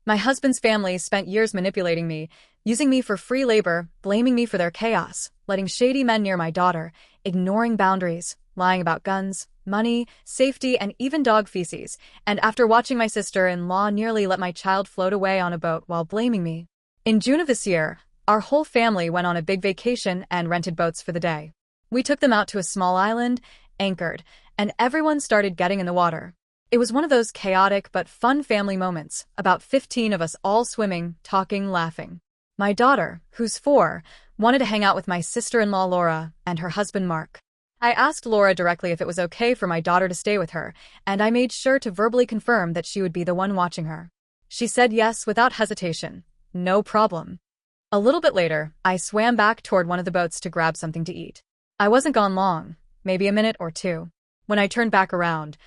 My husband's family spent years manipulating me, using me for free labor, blaming me for their chaos, letting shady men near my daughter, ignoring boundaries, lying about guns, money, safety, and even dog feces, and after watching my sister-in-law nearly let my child float away on a boat while blaming me. In June of this year, our whole family went on a big vacation and rented boats for the day. We took them out to a small island, anchored, and everyone started getting in the water. It was one of those chaotic but fun family moments, about 15 of us all swimming, talking, laughing. My daughter, who's 4, wanted to hang out with my sister-in-law Laura and her husband Mark. I asked Laura directly if it was okay for my daughter to stay with her, and I made sure to verbally confirm that she would be the one watching her. She said yes without hesitation. No problem. A little bit later, I swam back toward one of the boats to grab something to eat. I wasn't gone long, maybe a minute or two. When I turned back around,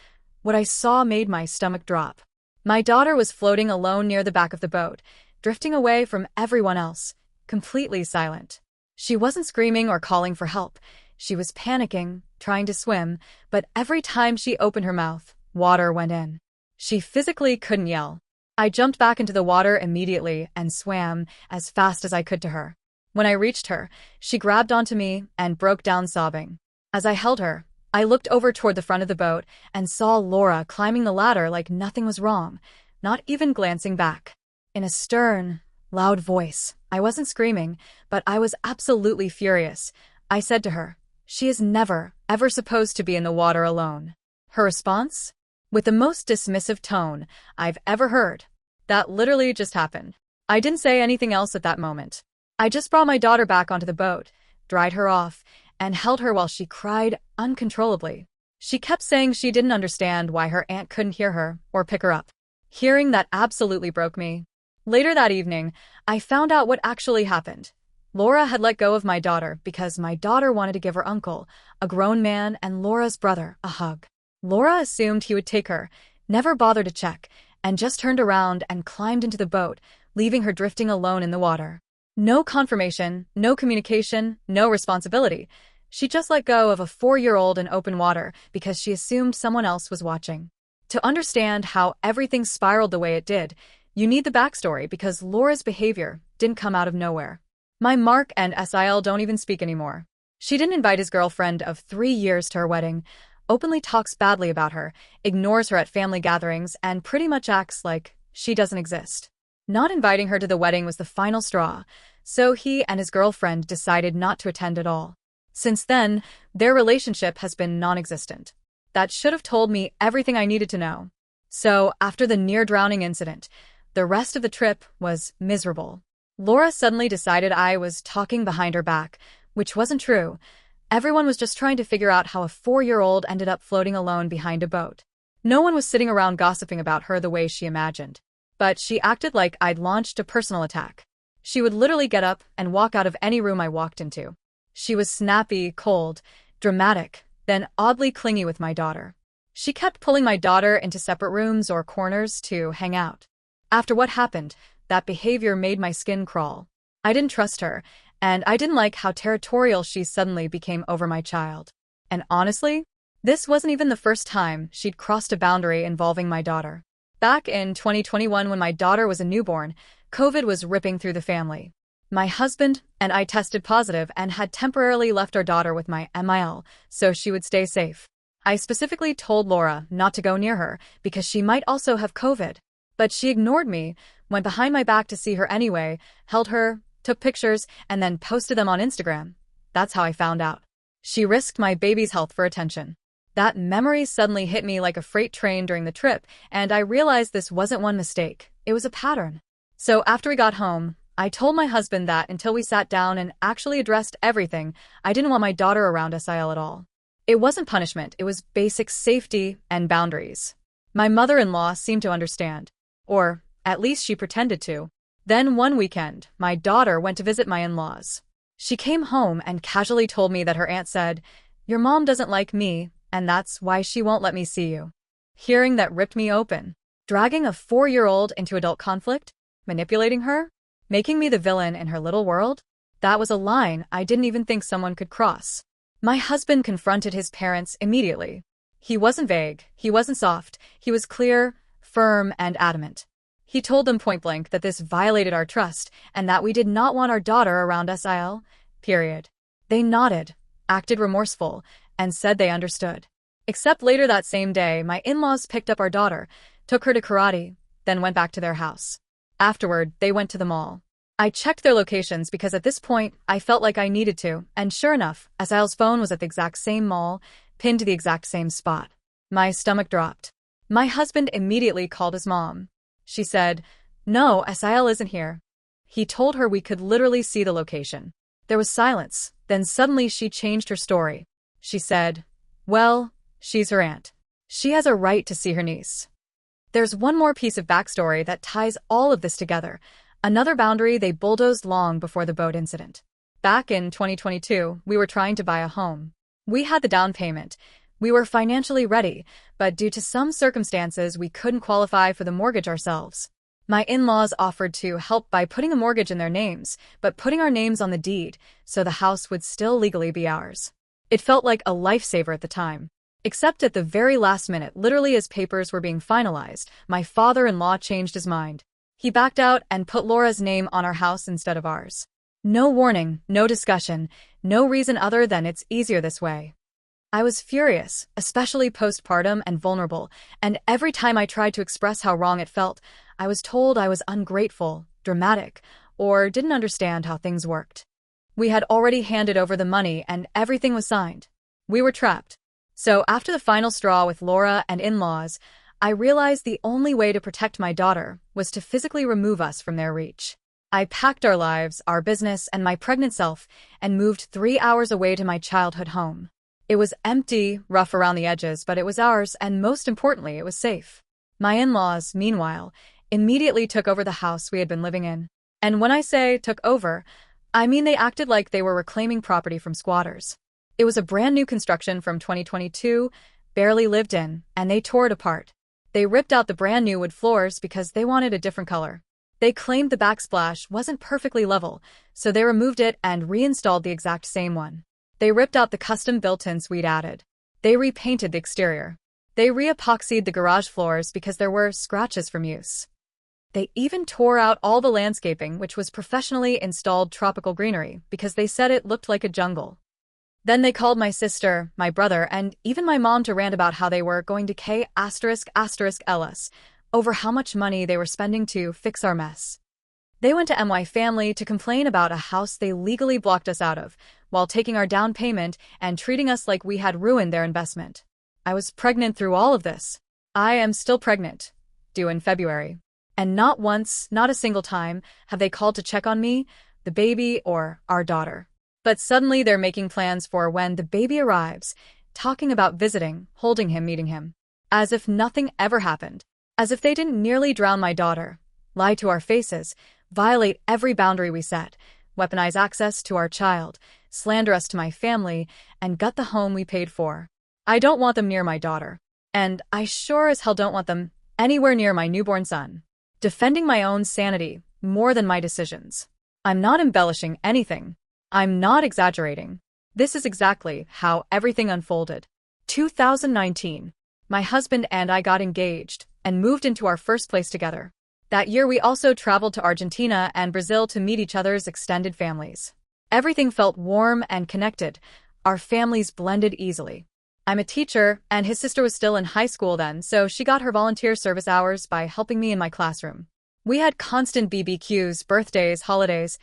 what I saw made my stomach drop. My daughter was floating alone near the back of the boat, drifting away from everyone else, completely silent. She wasn't screaming or calling for help. She was panicking, trying to swim, but every time she opened her mouth, water went in. She physically couldn't yell. I jumped back into the water immediately and swam as fast as I could to her. When I reached her, she grabbed onto me and broke down sobbing. As I held her, I looked over toward the front of the boat and saw Laura climbing the ladder like nothing was wrong, not even glancing back. In a stern, loud voice, I wasn't screaming, but I was absolutely furious. I said to her, "She is never, ever supposed to be in the water alone." Her response? With the most dismissive tone I've ever heard. That literally just happened. I didn't say anything else at that moment. I just brought my daughter back onto the boat, dried her off, and held her while she cried uncontrollably. She kept saying she didn't understand why her aunt couldn't hear her or pick her up. Hearing that absolutely broke me. Later that evening, I found out what actually happened. Laura had let go of my daughter because my daughter wanted to give her uncle, a grown man, and Laura's brother, a hug. Laura assumed he would take her, never bothered to check, and just turned around and climbed into the boat, leaving her drifting alone in the water. No confirmation, no communication, no responsibility. She just let go of a 4-year-old in open water because she assumed someone else was watching. To understand how everything spiraled the way it did, you need the backstory because Laura's behavior didn't come out of nowhere. My Mark and SIL don't even speak anymore. She didn't invite his girlfriend of 3 years to her wedding, openly talks badly about her, ignores her at family gatherings, and pretty much acts like she doesn't exist. Not inviting her to the wedding was the final straw, so he and his girlfriend decided not to attend at all. Since then, their relationship has been non-existent. That should have told me everything I needed to know. So, after the near-drowning incident, the rest of the trip was miserable. Laura suddenly decided I was talking behind her back, which wasn't true. Everyone was just trying to figure out how a 4-year-old ended up floating alone behind a boat. No one was sitting around gossiping about her the way she imagined. But she acted like I'd launched a personal attack. She would literally get up and walk out of any room I walked into. She was snappy, cold, dramatic, then oddly clingy with my daughter. She kept pulling my daughter into separate rooms or corners to hang out. After what happened, that behavior made my skin crawl. I didn't trust her, and I didn't like how territorial she suddenly became over my child. And honestly, this wasn't even the first time she'd crossed a boundary involving my daughter. Back in 2021, when my daughter was a newborn, COVID was ripping through the family. My husband and I tested positive and had temporarily left our daughter with my MIL so she would stay safe. I specifically told Laura not to go near her because she might also have COVID. But she ignored me, went behind my back to see her anyway, held her, took pictures, and then posted them on Instagram. That's how I found out. She risked my baby's health for attention. That memory suddenly hit me like a freight train during the trip, and I realized this wasn't one mistake. It was a pattern. So after we got home, I told my husband that until we sat down and actually addressed everything, I didn't want my daughter around SIL at all. It wasn't punishment, it was basic safety and boundaries. My mother-in-law seemed to understand. Or, at least she pretended to. Then one weekend, my daughter went to visit my in-laws. She came home and casually told me that her aunt said, "Your mom doesn't like me, and that's why she won't let me see you." Hearing that ripped me open. Dragging a 4-year-old into adult conflict? Manipulating her? Making me the villain in her little world? That was a line I didn't even think someone could cross. My husband confronted his parents immediately. He wasn't vague, he wasn't soft, he was clear, firm, and adamant. He told them point blank that this violated our trust and that we did not want our daughter around SIL. Period. They nodded, acted remorseful, and said they understood. Except later that same day, my in-laws picked up our daughter, took her to karate, then went back to their house. Afterward, they went to the mall. I checked their locations because at this point, I felt like I needed to, and sure enough, SIL's phone was at the exact same mall, pinned to the exact same spot. My stomach dropped. My husband immediately called his mom. She said, "No, SIL isn't here." He told her we could literally see the location. There was silence, then suddenly she changed her story. She said, "Well, she's her aunt. She has a right to see her niece." There's one more piece of backstory that ties all of this together, another boundary they bulldozed long before the boat incident. Back in 2022, we were trying to buy a home. We had the down payment. We were financially ready, but due to some circumstances, we couldn't qualify for the mortgage ourselves. My in-laws offered to help by putting a mortgage in their names, but putting our names on the deed, so the house would still legally be ours. It felt like a lifesaver at the time. Except at the very last minute, literally as papers were being finalized, my father-in-law changed his mind. He backed out and put Laura's name on our house instead of ours. No warning, no discussion, no reason other than it's easier this way. I was furious, especially postpartum and vulnerable, and every time I tried to express how wrong it felt, I was told I was ungrateful, dramatic, or didn't understand how things worked. We had already handed over the money and everything was signed. We were trapped. So after the final straw with Laura and in-laws, I realized the only way to protect my daughter was to physically remove us from their reach. I packed our lives, our business, and my pregnant self and moved 3 hours away to my childhood home. It was empty, rough around the edges, but it was ours, and most importantly, it was safe. My in-laws, meanwhile, immediately took over the house we had been living in. And when I say took over, I mean they acted like they were reclaiming property from squatters. It was a brand new construction from 2022, barely lived in, and they tore it apart. They ripped out the brand new wood floors because they wanted a different color. They claimed the backsplash wasn't perfectly level, so they removed it and reinstalled the exact same one. They ripped out the custom built-ins we'd added. They repainted the exterior. They re-epoxied the garage floors because there were scratches from use. They even tore out all the landscaping, which was professionally installed tropical greenery, because they said it looked like a jungle. Then they called my sister, my brother, and even my mom to rant about how they were going to K***LS over how much money they were spending to fix our mess. They went to MY Family to complain about a house they legally blocked us out of, while taking our down payment and treating us like we had ruined their investment. I was pregnant through all of this. I am still pregnant, due in February. And not once, not a single time, have they called to check on me, the baby, or our daughter. But suddenly they're making plans for when the baby arrives, talking about visiting, holding him, meeting him. As if nothing ever happened. As if they didn't nearly drown my daughter, lie to our faces, violate every boundary we set, weaponize access to our child, slander us to my family, and gut the home we paid for. I don't want them near my daughter. And I sure as hell don't want them anywhere near my newborn son. Defending my own sanity more than my decisions. I'm not embellishing anything. I'm not exaggerating. This is exactly how everything unfolded. 2019. My husband and I got engaged and moved into our first place together. That year we also traveled to Argentina and Brazil to meet each other's extended families. Everything felt warm and connected. Our families blended easily. I'm a teacher, and his sister was still in high school then, so she got her volunteer service hours by helping me in my classroom. We had constant BBQs, birthdays, holidays.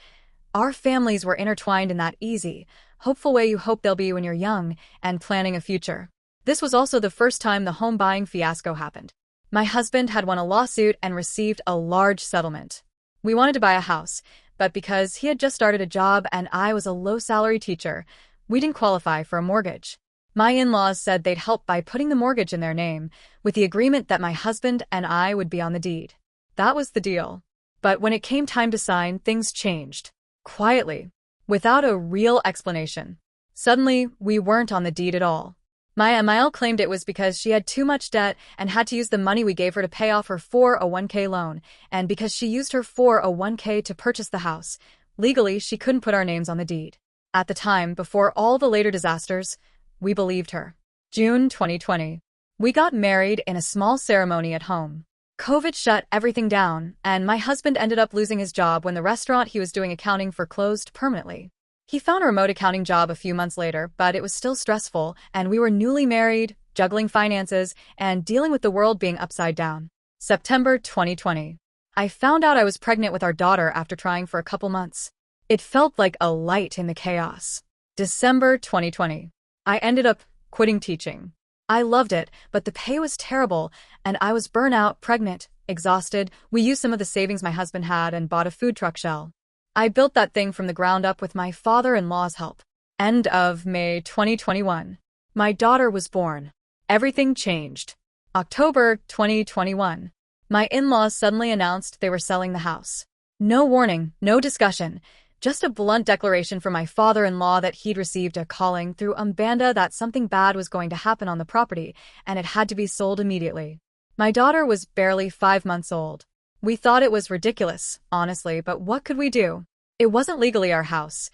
Our families were intertwined in that easy, hopeful way you hope they'll be when you're young and planning a future. This was also the first time the home buying fiasco happened. My husband had won a lawsuit and received a large settlement. We wanted to buy a house, but because he had just started a job and I was a low-salary teacher, we didn't qualify for a mortgage. My in-laws said they'd help by putting the mortgage in their name, with the agreement that my husband and I would be on the deed. That was the deal. But when it came time to sign, things changed. Quietly. Without a real explanation. Suddenly, we weren't on the deed at all. My MIL claimed it was because she had too much debt and had to use the money we gave her to pay off her 401k loan, and because she used her 401k to purchase the house. Legally, she couldn't put our names on the deed. At the time, before all the later disasters, we believed her. June 2020. We got married in a small ceremony at home. COVID shut everything down, and my husband ended up losing his job when the restaurant he was doing accounting for closed permanently. He found a remote accounting job a few months later, but it was still stressful, and we were newly married, juggling finances, and dealing with the world being upside down. September 2020. I found out I was pregnant with our daughter after trying for a couple months. It felt like a light in the chaos. December 2020. I ended up quitting teaching. I loved it, but the pay was terrible, and I was burnt-out, pregnant, exhausted. We used some of the savings my husband had and bought a food truck shell. I built that thing from the ground up with my father-in-law's help. End of May 2021. My daughter was born. Everything changed. October 2021. My in-laws suddenly announced they were selling the house. No warning, no discussion. Just a blunt declaration from my father-in-law that he'd received a calling through Umbanda that something bad was going to happen on the property, and it had to be sold immediately. My daughter was barely 5 months old. We thought it was ridiculous, honestly, but what could we do? It wasn't legally our house,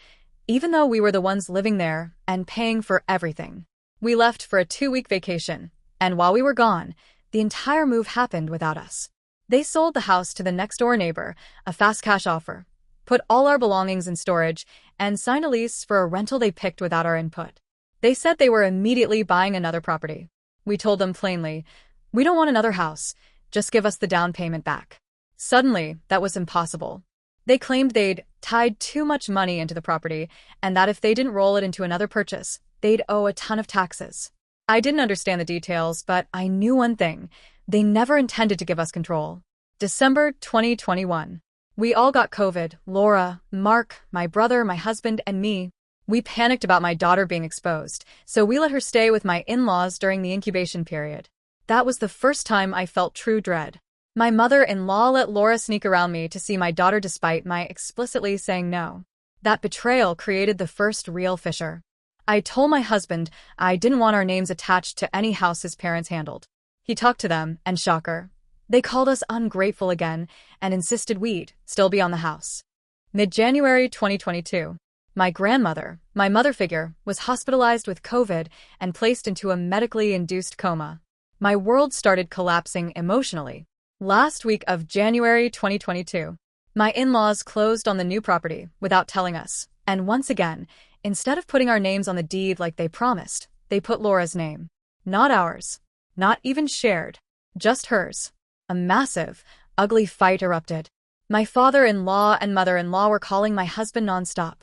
even though we were the ones living there and paying for everything. We left for a 2-week vacation, and while we were gone, the entire move happened without us. They sold the house to the next-door neighbor, a fast cash offer, put all our belongings in storage, and signed a lease for a rental they picked without our input. They said they were immediately buying another property. We told them plainly, "We don't want another house, just give us the down payment back." Suddenly, that was impossible. They claimed they'd tied too much money into the property, and that if they didn't roll it into another purchase, they'd owe a ton of taxes. I didn't understand the details, but I knew one thing. They never intended to give us control. December 2021. We all got COVID. Laura, Mark, my brother, my husband, and me. We panicked about my daughter being exposed, so we let her stay with my in-laws during the incubation period. That was the first time I felt true dread. My mother-in-law let Laura sneak around me to see my daughter despite my explicitly saying no. That betrayal created the first real fissure. I told my husband I didn't want our names attached to any house his parents handled. He talked to them, and shocker, they called us ungrateful again and insisted we'd still be on the house. Mid-January 2022. My grandmother, my mother figure, was hospitalized with COVID and placed into a medically induced coma. My world started collapsing emotionally. Last week of January 2022, my in-laws closed on the new property without telling us, and once again, instead of putting our names on the deed like they promised, they put Laura's name. Not ours. Not even shared. Just hers. A massive, ugly fight erupted. My father-in-law and mother-in-law were calling my husband nonstop,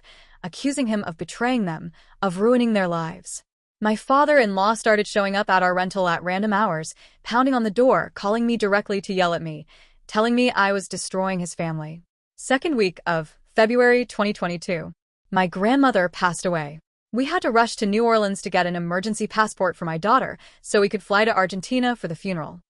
accusing him of betraying them, of ruining their lives. My father-in-law started showing up at our rental at random hours, pounding on the door, calling me directly to yell at me, telling me I was destroying his family. Second week of February 2022. My grandmother passed away. We had to rush to New Orleans to get an emergency passport for my daughter so we could fly to Argentina for the funeral.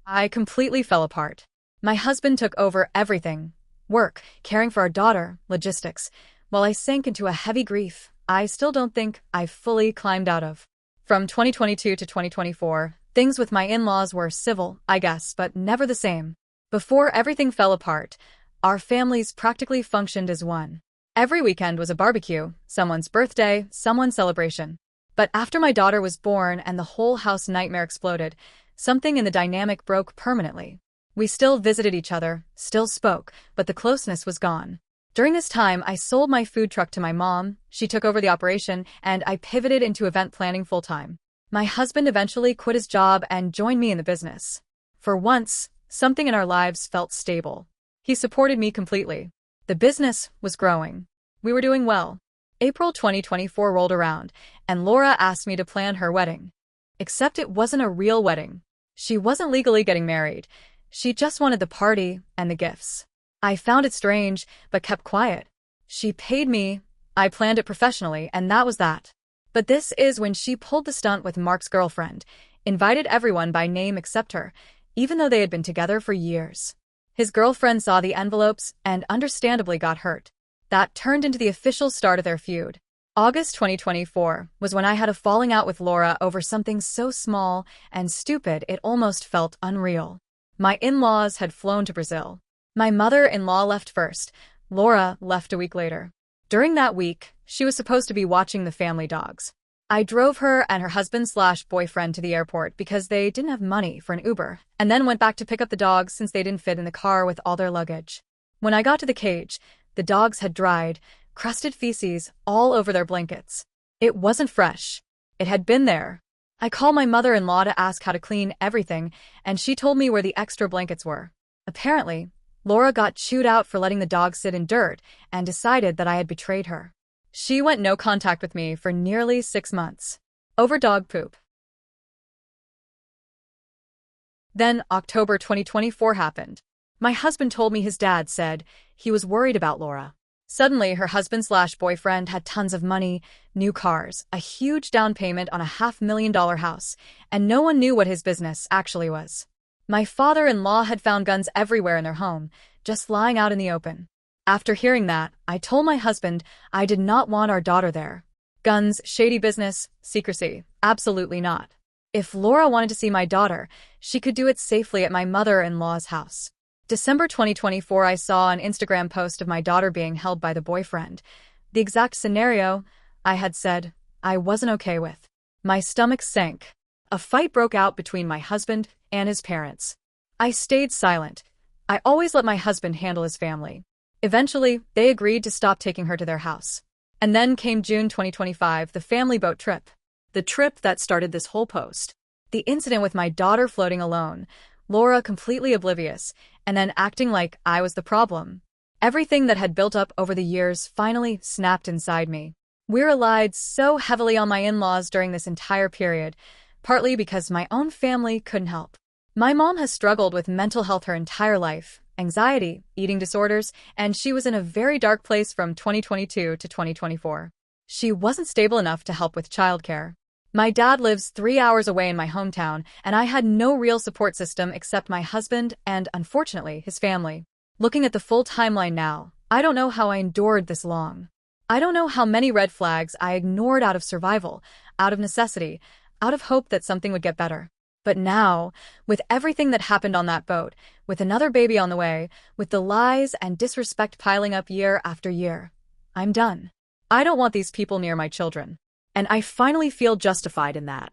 I completely fell apart. My husband took over everything. Work, caring for our daughter, logistics. While I sank into a heavy grief I still don't think I've fully climbed out of. From 2022 to 2024, things with my in-laws were civil, I guess, but never the same. Before everything fell apart, our families practically functioned as one. Every weekend was a barbecue, someone's birthday, someone's celebration. But after my daughter was born and the whole house nightmare exploded, something in the dynamic broke permanently. We still visited each other, still spoke, but the closeness was gone. During this time, I sold my food truck to my mom, she took over the operation, and I pivoted into event planning full-time. My husband eventually quit his job and joined me in the business. For once, something in our lives felt stable. He supported me completely. The business was growing. We were doing well. April 2024 rolled around, and Laura asked me to plan her wedding. Except it wasn't a real wedding. She wasn't legally getting married. She just wanted the party and the gifts. I found it strange, but kept quiet. She paid me, I planned it professionally, and that was that. But this is when she pulled the stunt with Mark's girlfriend, invited everyone by name except her, even though they had been together for years. His girlfriend saw the envelopes and understandably got hurt. That turned into the official start of their feud. August 2024 was when I had a falling out with Laura over something so small and stupid it almost felt unreal. My in-laws had flown to Brazil. My mother-in-law left first. Laura left a week later. During that week, she was supposed to be watching the family dogs. I drove her and her husband/boyfriend to the airport because they didn't have money for an Uber, and then went back to pick up the dogs since they didn't fit in the car with all their luggage. When I got to the cage, the dogs had dried, crusted feces all over their blankets. It wasn't fresh. It had been there. I called my mother-in-law to ask how to clean everything, and she told me where the extra blankets were. Apparently, Laura got chewed out for letting the dogs sit in dirt and decided that I had betrayed her. She went no contact with me for nearly 6 months. Over dog poop. Then October 2024 happened. My husband told me his dad said he was worried about Laura. Suddenly, her husband/boyfriend had tons of money, new cars, a huge down payment on a $500,000 house, and no one knew what his business actually was. My father-in-law had found guns everywhere in their home, just lying out in the open. After hearing that, I told my husband I did not want our daughter there. Guns, shady business, secrecy, absolutely not. If Laura wanted to see my daughter, she could do it safely at my mother-in-law's house. December 2024, I saw an Instagram post of my daughter being held by the boyfriend. The exact scenario I had said I wasn't okay with. My stomach sank. A fight broke out between my husband and his parents. I stayed silent. I always let my husband handle his family. Eventually, they agreed to stop taking her to their house. And then came June 2025, the family boat trip. The trip that started this whole post. The incident with my daughter floating alone, Laura completely oblivious, and then acting like I was the problem. Everything that had built up over the years finally snapped inside me. We relied so heavily on my in-laws during this entire period, partly because my own family couldn't help. My mom has struggled with mental health her entire life, anxiety, eating disorders, and she was in a very dark place from 2022 to 2024. She wasn't stable enough to help with childcare. My dad lives 3 hours away in my hometown, and I had no real support system except my husband and, unfortunately, his family. Looking at the full timeline now, I don't know how I endured this long. I don't know how many red flags I ignored out of survival, out of necessity, out of hope that something would get better. But now, with everything that happened on that boat, with another baby on the way, with the lies and disrespect piling up year after year, I'm done. I don't want these people near my children. And I finally feel justified in that.